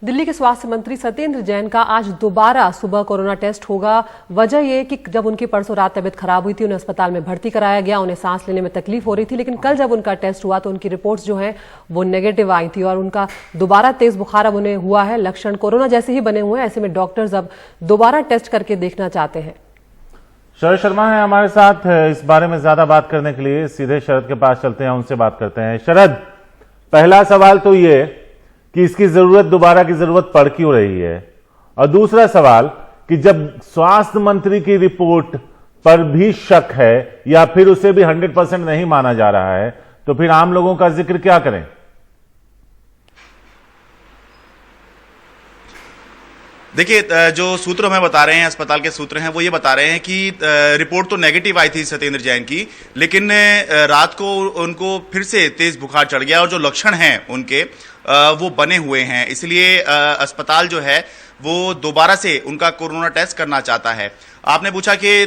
दिल्ली के स्वास्थ्य मंत्री सत्येंद्र जैन का आज दोबारा सुबह कोरोना टेस्ट होगा। वजह यह कि जब उनकी परसों रात तबीयत खराब हुई थी, उन्हें अस्पताल में भर्ती कराया गया, उन्हें सांस लेने में तकलीफ हो रही थी, लेकिन कल जब उनका टेस्ट हुआ तो उनकी रिपोर्ट्स जो हैं वो नेगेटिव आई थी और उनका दोबारा तेज बुखार अब उन्हें हुआ है। लक्षण कोरोना जैसे ही बने हुए हैं, ऐसे में डॉक्टर्स अब दोबारा टेस्ट करके देखना चाहते हैं। शरद शर्मा है हमारे साथ इस बारे में ज्यादा बात करने के लिए। सीधे शरद के पास चलते हैं, उनसे बात करते हैं। शरद, पहला सवाल तो ये कि इसकी दोबारा की जरूरत पड़ क्यों रही है, और दूसरा सवाल कि जब स्वास्थ्य मंत्री की रिपोर्ट पर भी शक है या फिर उसे भी 100% नहीं माना जा रहा है, तो फिर आम लोगों का जिक्र क्या करें? देखिए, जो सूत्र हमें बता रहे हैं, अस्पताल के सूत्र हैं, वो ये बता रहे हैं कि रिपोर्ट तो नेगेटिव आई थी सत्येंद्र जैन की, लेकिन रात को उनको फिर से तेज बुखार चढ़ गया और जो लक्षण हैं उनके वो बने हुए हैं। इसलिए अस्पताल जो है वो दोबारा से उनका कोरोना टेस्ट करना चाहता है। आपने पूछा कि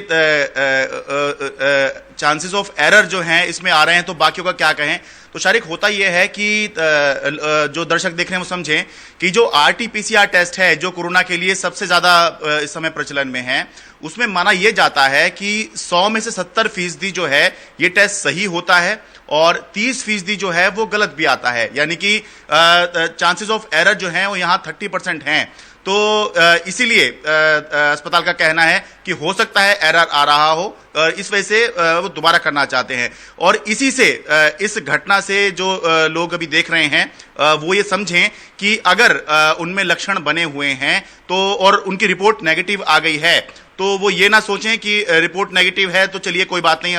चांसेस ऑफ एरर जो हैं इसमें आ रहे हैं, तो बाकियों का क्या कहें। तो शारिक, होता यह है कि जो दर्शक देख रहे हैं वो समझें कि जो RT-PCR टेस्ट है, जो कोरोना के लिए सबसे ज्यादा इस समय प्रचलन में है, उसमें माना यह जाता है कि 100 में से 70% जो है ये टेस्ट सही होता है और 30% जो है वो गलत भी आता है। यानी कि चांसेस ऑफ एरर जो है वो यहाँ 30% हैं। तो इसीलिए अस्पताल का कहना है कि हो सकता है एरर आ रहा हो, इस वजह से वो दोबारा करना चाहते हैं। और इसी से इस घटना से जो लोग अभी देख रहे हैं वो ये समझें कि अगर उनमें लक्षण बने हुए हैं तो और उनकी रिपोर्ट नेगेटिव आ गई है, तो वो ये ना सोचें कि रिपोर्ट नेगेटिव है तो चलिए कोई बात नहीं,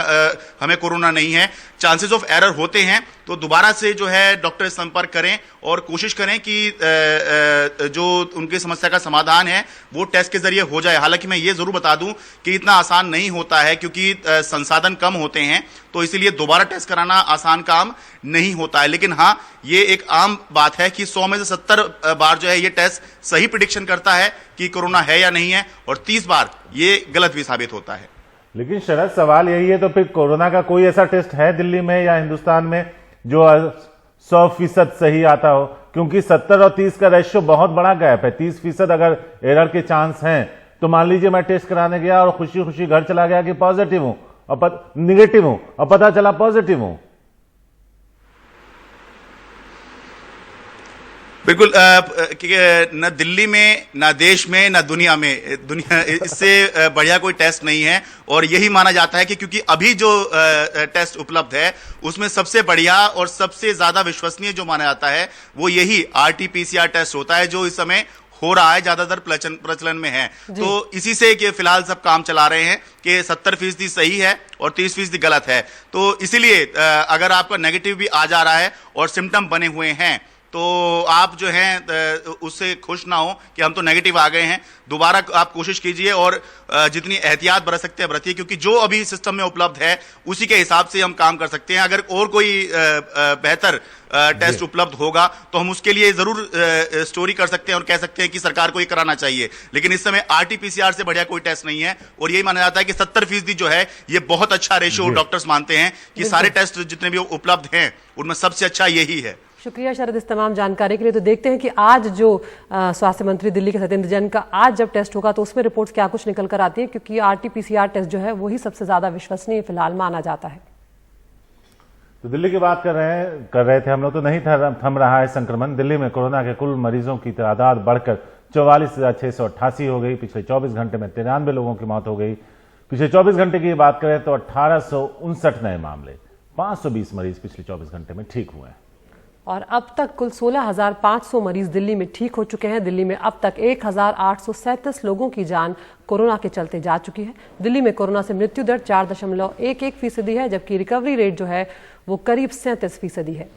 हमें कोरोना नहीं है। चांसेस ऑफ एरर होते हैं तो दोबारा से जो है डॉक्टर से संपर्क करें और कोशिश करें कि जो उनकी समस्या का समाधान है वो टेस्ट के जरिए हो जाए। हालांकि मैं ये जरूर बता दूं कि इतना आसान नहीं होता है, क्योंकि संसाधन कम होते हैं, तो इसीलिए दोबारा टेस्ट कराना आसान काम नहीं होता है। लेकिन हाँ, ये एक आम बात है कि 100 में से 70 बार जो है ये टेस्ट सही प्रिडिक्शन करता है कि कोरोना है या नहीं है, और 30 बार ये गलत भी साबित होता है। लेकिन शरद, सवाल यही है, तो फिर कोरोना का कोई ऐसा टेस्ट है दिल्ली में या हिंदुस्तान में जो 100% सही आता हो? क्योंकि 70 और 30 का रेशियो बहुत बड़ा गैप है। 30% अगर एरर के चांस हैं, तो मान लीजिए मैं टेस्ट कराने गया और खुशी खुशी घर चला गया कि पॉजिटिव हूं और निगेटिव हूं और पता चला पॉजिटिव हूं। बिल्कुल, न दिल्ली में, न देश में, न दुनिया में, इससे बढ़िया कोई टेस्ट नहीं है। और यही माना जाता है कि क्योंकि अभी जो टेस्ट उपलब्ध है उसमें सबसे बढ़िया और सबसे ज्यादा विश्वसनीय जो माना जाता है वो यही RT-PCR टेस्ट होता है, जो इस समय हो रहा है, ज्यादातर प्रचलन में है। तो इसी से कि फिलहाल सब काम चला रहे हैं कि 70% सही है और 30% गलत है। तो इसीलिए अगर आपका नेगेटिव भी आ जा रहा है और सिम्टम बने हुए हैं, तो आप जो हैं उससे खुश ना हो कि हम तो नेगेटिव आ गए हैं। दोबारा आप कोशिश कीजिए और जितनी एहतियात बरत सकते हैं बरतिए, क्योंकि जो अभी सिस्टम में उपलब्ध है उसी के हिसाब से हम काम कर सकते हैं। अगर और कोई बेहतर टेस्ट उपलब्ध होगा तो हम उसके लिए जरूर स्टोरी कर सकते हैं और कह सकते हैं कि सरकार को ये कराना चाहिए। लेकिन इस समय RT-PCR से बढ़िया कोई टेस्ट नहीं है, और यही माना जाता है कि 70% जो है ये बहुत अच्छा रेशियो डॉक्टर्स मानते हैं कि सारे टेस्ट जितने भी उपलब्ध हैं उनमें सबसे अच्छा यही है। शुक्रिया शरद इस तमाम जानकारी के लिए। तो देखते हैं कि आज जो स्वास्थ्य मंत्री दिल्ली के सत्येंद्र जैन का आज जब टेस्ट होगा तो उसमें रिपोर्ट्स क्या कुछ निकल कर आती है, क्योंकि RT-PCR टेस्ट जो है वही सबसे ज्यादा विश्वसनीय फिलहाल माना जाता है। तो दिल्ली की बात कर रहे थे हम लोग, तो नहीं थम रहा है संक्रमण। दिल्ली में कोरोना के कुल मरीजों की तादाद बढ़कर 44,688 हो गई। पिछले 24 घंटे में 93 लोगों की मौत हो गई। पिछले 24 घंटे की बात करें तो 1859 नए मामले, 520 मरीज पिछले 24 घंटे में ठीक हुए हैं। और अब तक कुल 16,500 मरीज दिल्ली में ठीक हो चुके हैं। दिल्ली में अब तक 1,837 लोगों की जान कोरोना के चलते जा चुकी है। दिल्ली में कोरोना से मृत्यु दर 4.11% है, जबकि रिकवरी रेट जो है वो करीब 37% है।